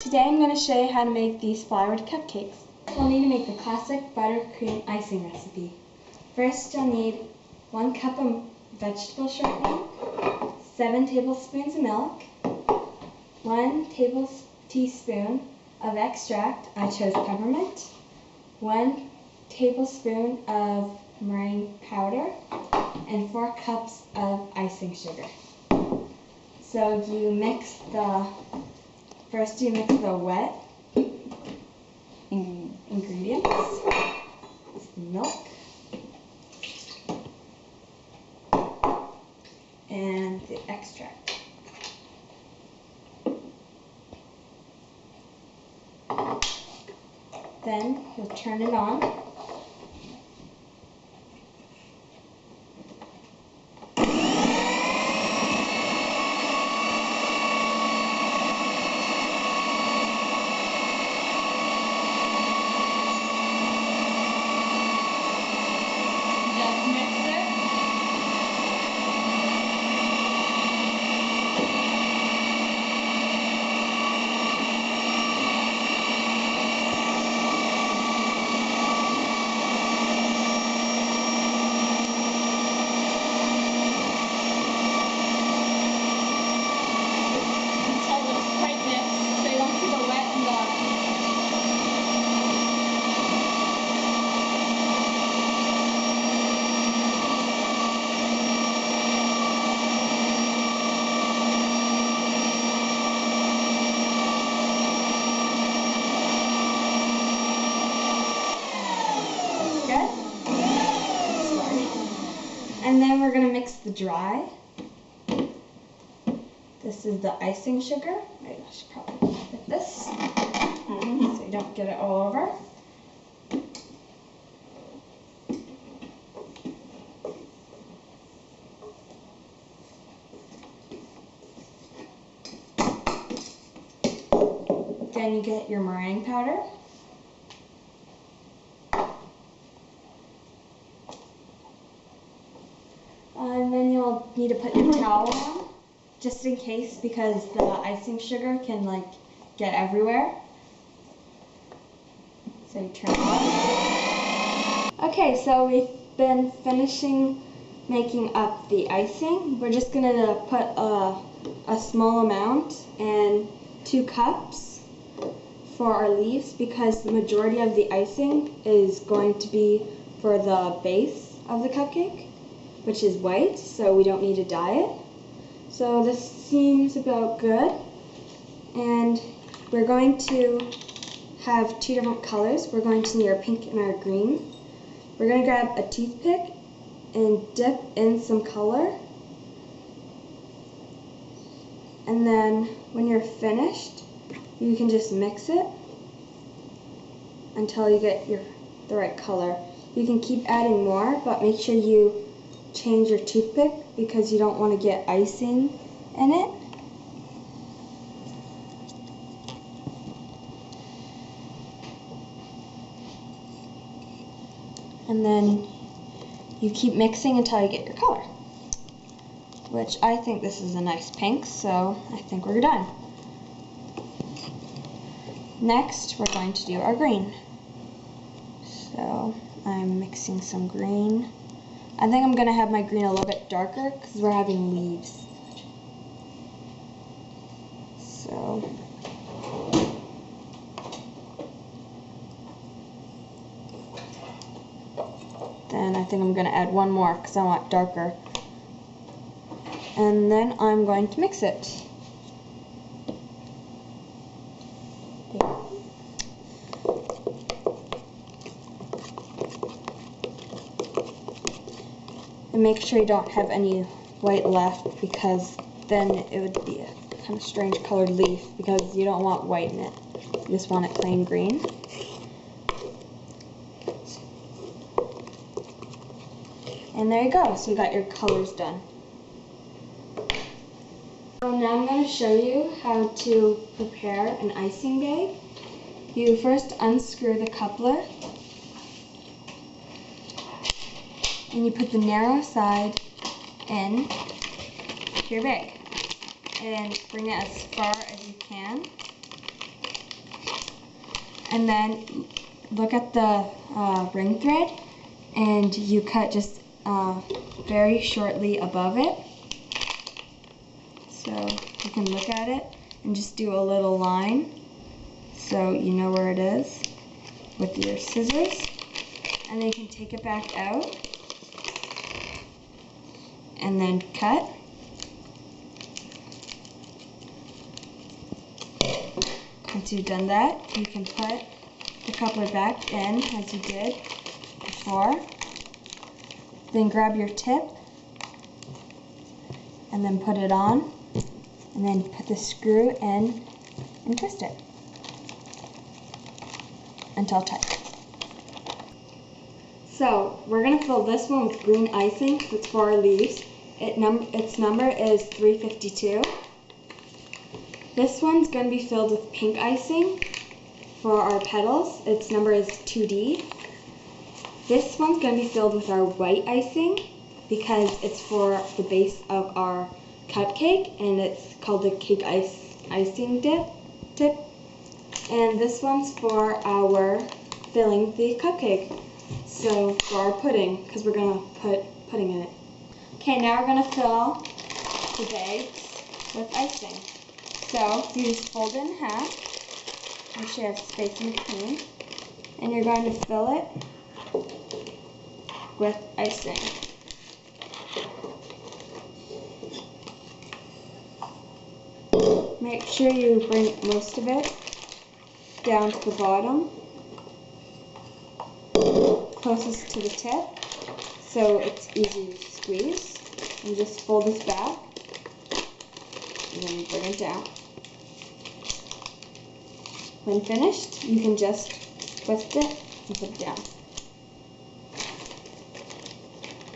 Today I'm going to show you how to make these floured cupcakes. We'll need to make the classic buttercream icing recipe. First you'll need 1 cup of vegetable shortening, 7 tablespoons of milk, 1 teaspoon of extract, I chose peppermint, 1 tablespoon of meringue powder, and 4 cups of icing sugar. So first you mix the wet ingredients, milk, and the extract. Then you'll turn it on. And then we're going to mix the dry. This is the icing sugar. I should probably get this so you don't get it all over. Then you get your meringue powder. And then you'll need to put your towel on, just in case, because the icing sugar can get everywhere. So you turn it on. Okay, so we've been finishing making up the icing. We're just going to put a small amount and 2 cups for our leaves, because the majority of the icing is going to be for the base of the cupcake, which is white, so we don't need to dye it. So this seems about good. And we're going to have 2 different colors. We're going to need our pink and our green. We're going to grab a toothpick and dip in some color. And then when you're finished, you can just mix it until you get the right color. You can keep adding more, but make sure you change your toothpick because you don't want to get icing in it. And then you keep mixing until you get your color, which I think this is a nice pink, so I think we're done. Next, we're going to do our green. So I'm mixing some green. I think I'm going to have my green a little bit darker because we're having leaves. So then I think I'm going to add 1 more because I want darker. And then I'm going to mix it. And make sure you don't have any white left, because then it would be a kind of strange colored leaf, because you don't want white in it. You just want it plain green. And there you go. So you got your colors done. So now I'm going to show you how to prepare an icing bag. You first unscrew the coupler, and you put the narrow side in your bag and bring it as far as you can. And then look at the ring thread, and you cut just very shortly above it. So you can look at it and just do a little line so you know where it is with your scissors. And then you can take it back out and then cut. Once you've done that, you can put the coupler back in as you did before. Then grab your tip and then put it on, and then put the screw in and twist it until tight. So we're going to fill this one with green icing because it's 4 leaves. Its number is 352. This one's going to be filled with pink icing for our petals. Its number is 2D. This one's going to be filled with our white icing because it's for the base of our cupcake, and it's called the cake icing tip. And this one's for our filling the cupcake. So for our pudding, because we're going to put pudding in it. Okay, now we're going to fill the bags with icing. So you just fold it in half, make sure you have space in between, and you're going to fill it with icing. Make sure you bring most of it down to the bottom, closest to the tip, so it's easy to squeeze. And just fold this back, and then bring it down. When finished, you can just twist it and put it down.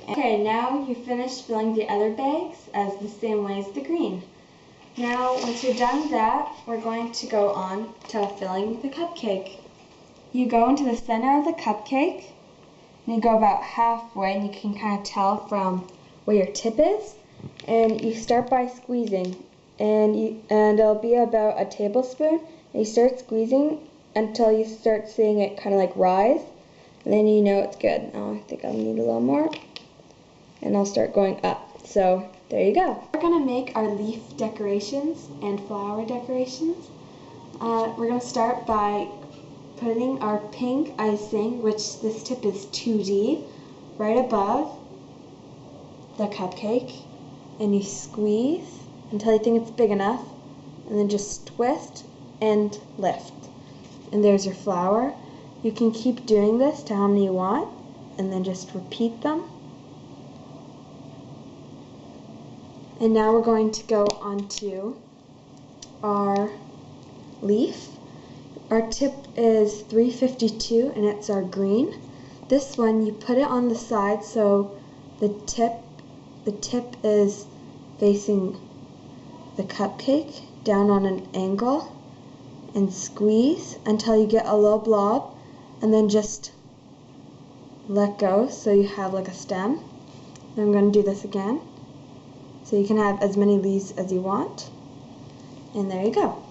Okay, now you finished filling the other bags as the same way as the green. Now, once you're done with that, we're going to go on to filling the cupcake. You go into the center of the cupcake, and you go about halfway, and you can kind of tell from where your tip is, and you start by squeezing, and it'll be about a tablespoon, and you start squeezing until you start seeing it kind of like rise, and then you know it's good. Now I think I'll need a little more, and I'll start going up. So there you go. We're going to make our leaf decorations and flower decorations. We're going to start by putting our pink icing, which this tip is 2D, right above the cupcake, and you squeeze until you think it's big enough, and then just twist and lift. And there's your flower. You can keep doing this to how many you want, and then just repeat them. And now we're going to go on to our leaf. Our tip is 352, and it's our green. This one, you put it on the side so the tip is facing the cupcake down on an angle, and squeeze until you get a little blob, and then just let go so you have like a stem. Then I'm going to do this again so you can have as many leaves as you want, and there you go.